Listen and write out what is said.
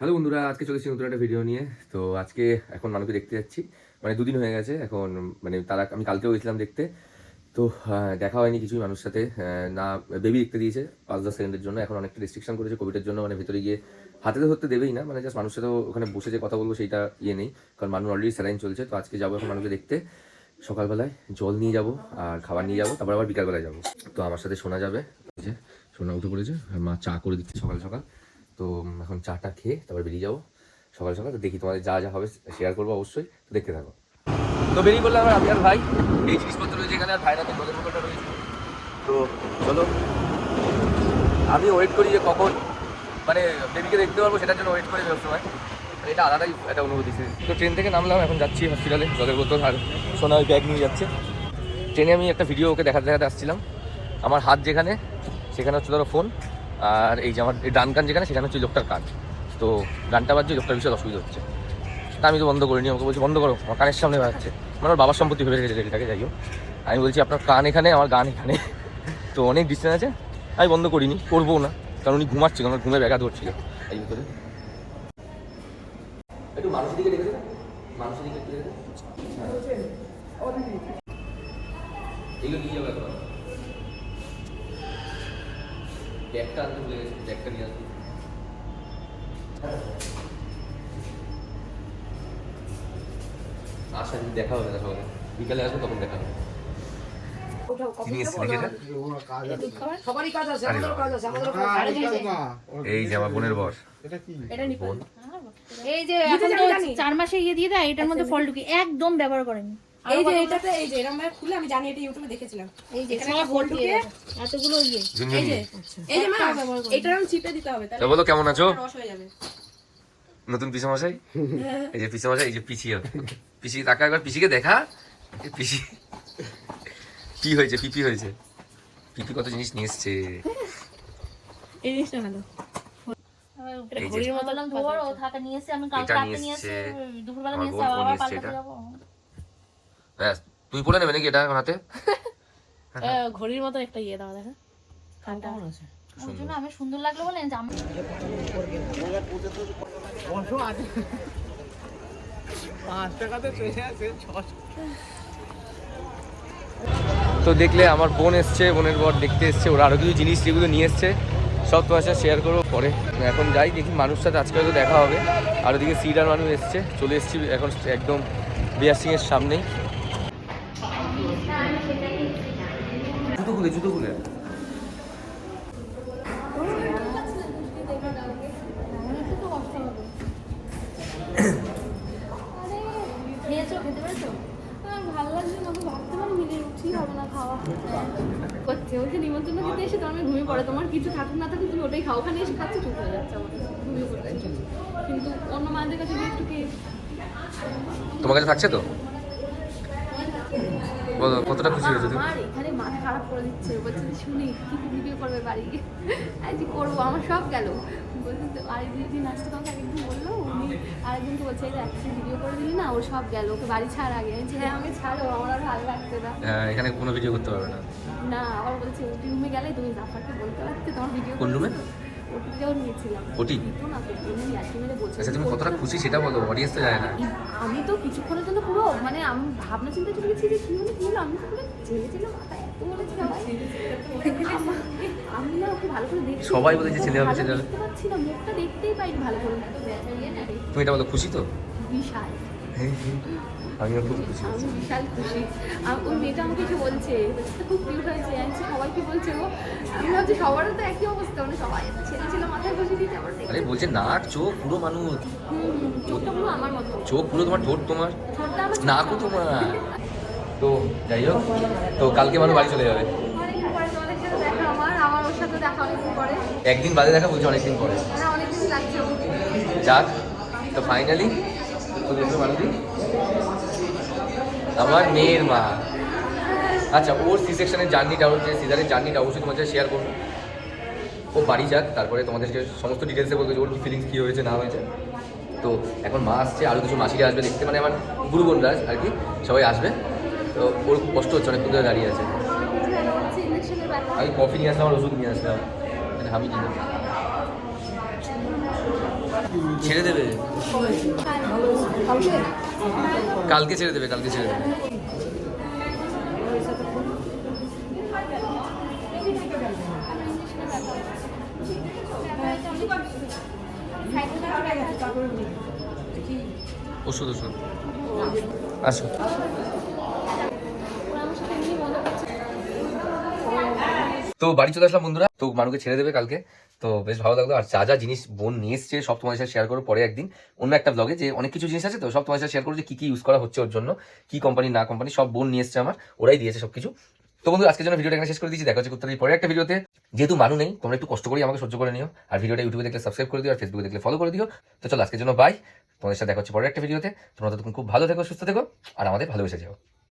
Hello বন্ধুরা, আজকে চলেছি নতুন একটা ভিডিও নিয়ে। তো আজকে এখন মানুষকে দেখতে যাচ্ছি, মানে দুদিন হয়ে গেছে এখন, মানে তারা আমি কালকেও গেছিলাম দেখতে। তো দেখা হয়নি কিছুই মানুষের সাথে, না বেবি দেখতে দিয়েছে 5-10 সেকেন্ডের জন্য। এখন অনেকটা রেস্ট্রিকশন করেছে কোভিডের জন্য, মানে ভেতরে গিয়ে হাতে ধরতে দেবেই না, মানে জাস্ট মানুষের সাথেও ওখানে বসে যে কথা বলবো সেইটা নেই, কারণ মানুষ অলরেডি স্যালাইন চলছে। তো আজকে যাবো এখন মানুষকে দেখতে, সকালবেলায় জল নিয়ে যাবো আর খাবার নিয়ে যাবো, তারপর আবার বিকালবেলায় যাবো। তো আমার সাথে শোনা যাবে, যে সোনা উঠে পড়েছে, মা চা করে দিচ্ছে সকাল সকাল। তো এখন চাটা খেয়ে তারপর বেরিয়ে যাবো সকাল সকাল। তো দেখি তোমাদের যা যা হবে শেয়ার করবো অবশ্যই, তো দেখতে থাকো। তো বেরিয়ে পড়লাম আমি আর ভাই, এই জিনিসপত্র রয়েছে এখানে, আর ভাইরা তো জলের বোতলটা রয়েছে। তো চলো, আমি ওয়েট করি যে কখন মানে বেবিকে দেখতে পারবো, সেটার জন্য ওয়েট করি সবসময়। এটা আলাদাই একটা অনুভূতি। তো ট্রেন থেকে নামলাম, এখন যাচ্ছি হসপিটালে, জলের বোতল আর সোনা ওই ব্যাগ নিয়ে যাচ্ছে। ট্রেনে আমি একটা ভিডিও ওকে দেখাতে আসছিলাম, আমার হাত যেখানে সেখানে হচ্ছে ধরো ফোন, আর এই যে আমার ডান কান যেখানে সেখানে হচ্ছে লোকটার কান। তো গানটা বাজছে, লোকটার বিশাল অসুবিধা হচ্ছে। তা আমি তো বন্ধ করিনি, আমাকে বলছি বন্ধ করো, আমার কানের সামনে বাজছে। মানে আমার বাবার সম্পত্তি ভেবে রেখেছে রেলটাকে, যাই হোক। আমি বলছি আপনার কান এখানে, আমার গান এখানে, তো অনেক ডিস্টেন্স আছে। আমি বন্ধ করিনি, করবো না, কারণ উনি ঘুমাচ্ছিল, আমার ঘুমে ব্যাঘাত ধরছিল এই ভিতরে। একটু মানুষের দিকে দেখে, মানুষের দিকে একটু দেখে, এগুলো নিয়ে যাবে। ব্যাগটা আনতে ভুলে গেছি, ব্যাগটা নিয়ে আসবো। আশা যদি দেখা হবে না সকালে, বিকালে আসবো তখন দেখা হবে। এই যে আমার বোনের বর, এই যে এখন তো 4 মাসে ইয়ে দিয়ে দেয়, এটার মধ্যে ফল ঢুকে একদম ব্যবহার করেনি। এই যে এটাতে এই যে এরকম ভাবে খুলে আমি জানি, এটা ইউটিউবে দেখেছিলাম। এই যে এখানে ফল ঢুকে এতগুলো ইয়ে, এই যে মা এটা আমি চিপে দিতে হবে, তাহলে বলো কেমন আছো রস হয়ে যাবে। নতুন পিসমশাই, এই যে পিসমশাই, এই যে পিসি, পিসি তাকা একবার, পিসিকে দেখা। পিসি কি হয়েছে, পিপি হয়েছে, পিপি কত জিনিস নিয়ে এসছে। এই জিনিসটা ভালো, এটা ঘড়ির মতো ধর ও থাকা নিয়ে এসে, আমি কালকে রাতে নিয়ে এসে, দুপুরবেলা নিয়ে এসে আবার পাল্টাতে যাব। ব্যাস, তুই পড়ে নেবে নাকি এটা এখন হাতে? ঘড়ির মতো একটা ইয়ে দাও, দেখা কানটা আছে। ওই জন্য আমি সুন্দর লাগলো বলে আমি তো দেখলে আমার বোন এসছে, বোনের বর দেখতে এসছে, ওরা আরও কিছু জিনিস যেগুলো নিয়ে এসছে সব তোমার সাথে শেয়ার করবো পরে। এখন যাই, দেখি মানুষ সাথে আজকে হয়তো দেখা হবে। আর ওদিকে সিডার মানুষ এসছে, চলে এসেছি এখন একদম বিআর সিং এর সামনেই। জুতো খুলে, জুতো খুলে। খেতে পারছো? ভালো লাগছে না, ভাবতে পারি মিলে উঠি হবে না খাওয়া করছে। ওই যে নিমন্ত্রণ খেতে এসে তোমার ঘুমিয়ে পড়ে, তোমার কিছু থাকুক না থাকুক তুমি ওটাই খাও, ওখানে এসে খাচ্ছে চুপ হয়ে যাচ্ছে, আমার ঘুমিয়ে পড়ছে। কিন্তু অন্য মায়েদের কাছে গিয়ে একটু কে তোমার কাছে থাকছে তো বলো, কতটা খুশি হয়েছে তুমি? আমার এখানে মাথা খারাপ করে দিচ্ছে, বলছে শুনি কি ভিডিও করবে বাড়ি, আজ করবো, আমার সব গেল। বলছি তো আরেকদিন আসতে তোমাকে একদিন বললো, উনি আরেকদিনকে বলছে এই একদিন ভিডিও করে দিলি না, ওর সব গেল, ওকে বাড়ি ছাড় আগে। আমি হ্যাঁ আমি ছাড়ো, আমার আর ভালো লাগছে না। হ্যাঁ, এখানে কোনো ভিডিও করতে পারবে না। না, আবার বলছে ওটি রুমে গেলে তুমি জাফরকে বলতে পারতে তোমার ভিডিও। কোন রুমে? ওটিতেও নিয়েছিলাম। ওটি? না তো এমনি আর কি মেরে বলছে। আচ্ছা, তুমি কতটা খুশি সেটা বলো, অডিয়েন্স তো জানে না। আমি তো কিছুক্ষণের জন্য পুরো মানে আমি ভাবনা চিন্তা চলে গেছি যে কি হলো, আমি তো পুরো ছেলে ছেলে মাথা এত বলেছি সবাই। আমি না ওকে ভালো করে দেখি, সবাই বলেছে ছেলে হবে, ছেলে হবে। দেখতে পাচ্ছি না, মুখটা দেখতেই পাইনি ভালো করে। তুমি এটা বলো, খুশি তো? বিশাল, আমিও খুব খুশি। আমি বিশাল খুশি। ওই মেয়েটা আমাকে এসে বলছে খুব কিউট হয়েছে, আমি সবাই কি বলছে ও, আমি ভাবছি সবারও তো একই অবস্থা, মানে সবাই ছেলে ছেলে মাথায় বসে দিতে। আবার আরে বলছে নাক চোখ পুরো মানুষ, চোখটা পুরো আমার মতো, চোখ পুরো তোমার, ঠোঁট তোমার, ঠোঁটটা আমার নাকও তোমার। তো যাই হোক, তো কালকে মানুষ বাড়ি চলে যাবে। অনেকদিন পরে তোমাদের সাথে দেখা, আমার ওর সাথে দেখা অনেকদিন পরে। একদিন বাদে দেখা বলছে, অনেকদিন পরে। হ্যাঁ অনেকদিন লাগছে। যাক, তো ফাইনালি তো দেখো মানুষ, আমার মেয়ের মা। আচ্ছা, ওর সি সেকশনের জার্নিটা, ওর যে সিজারের জার্নিটা অবশ্যই তোমার সাথে শেয়ার করবো। ও বাড়ি যাক, তারপরে তোমাদেরকে সমস্ত ডিটেলসে বলবো যে ওর কী ফিলিংস কী হয়েছে না হয়েছে। তো এখন মা আসছে, আরও কিছু মাসিরা আসবে দেখতে, মানে আমার গুরু বোনরা আর কি, সবাই আসবে। তো ওর খুব কষ্ট হচ্ছে, অনেকক্ষণ ধরে দাঁড়িয়ে আছে। আমি কফি নিয়ে আসলাম আর ওষুধ নিয়ে আসলাম, মানে আমি কিনে। ছেড়ে দেবে কালকে ছেড়ে দেবে কালকে ছেড়ে দেবে ওষুধ ওষুধ আসো তো বাড়ি চলে আসলাম বন্ধুরা, তো মানুকে ছেড়ে দেবে কালকে। তো বেশ ভালো লাগলো। আর যা যা জিনিস বোন নিয়ে এসছে সব তোমাদের সাথে শেয়ার করো পরে একদিন অন্য একটা ব্লগে, যে অনেক কিছু জিনিস আছে তো সব তোমাদের সাথে শেয়ার করো যে কি কি ইউজ করা হচ্ছে ওর জন্য, কি কোম্পানি না কোম্পানি সব বোন নিয়ে এসছে আমার, ওরাই দিয়েছে সবকিছু। তো বন্ধু আজকের জন্য ভিডিওটা এখানে শেষ করে দিচ্ছি, দেখা হচ্ছে খুব তাড়াতাড়ি পরে একটা ভিডিওতে। যেহেতু মানু নেই তোমরা একটু কষ্ট করে আমাকে সহ্য করে নিও, আর ভিডিওটা ইউটিউবে দেখলে সাবস্ক্রাইব করে দিও, আর ফেসবুকে দেখলে ফলো করে দিও। তো চলো আজকের জন্য বাই, তোমাদের সাথে দেখা হচ্ছে পরে একটা ভিডিওতে। তোমরা ততক্ষণ খুব ভালো থেকো, সুস্থ থেকো, আর আমাদের ভালোবেসে যাও।